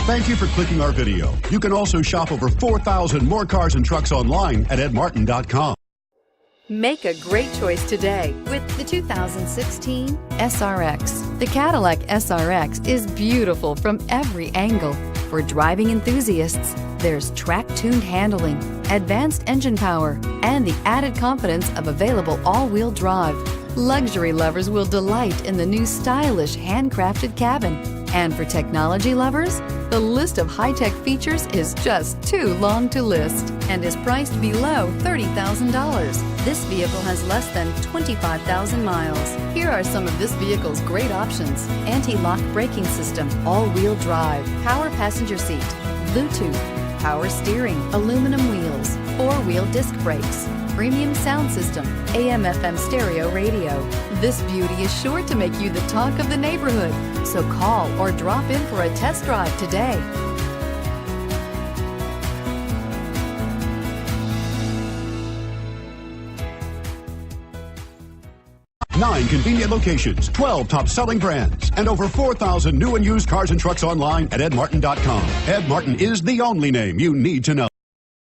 Thank you for clicking our video. You can also shop over 4,000 more cars and trucks online at edmartin.com. Make a great choice today with the 2016 SRX. The Cadillac SRX is beautiful from every angle. For driving enthusiasts, there's track-tuned handling, advanced engine power, and the added confidence of available all-wheel drive. Luxury lovers will delight in the new stylish handcrafted cabin. And for technology lovers, the list of high-tech features is just too long to list and is priced below $30,000. This vehicle has less than 25,000 miles. Here are some of this vehicle's great options: anti-lock braking system, all-wheel drive, power passenger seat, Bluetooth, power steering, aluminum wheels, four-wheel disc brakes, premium sound system, AM/FM stereo radio. This beauty is sure to make you the talk of the neighborhood. So call or drop in for a test drive today. 9 convenient locations, 12 top-selling brands, and over 4,000 new and used cars and trucks online at edmartin.com. Ed Martin is the only name you need to know.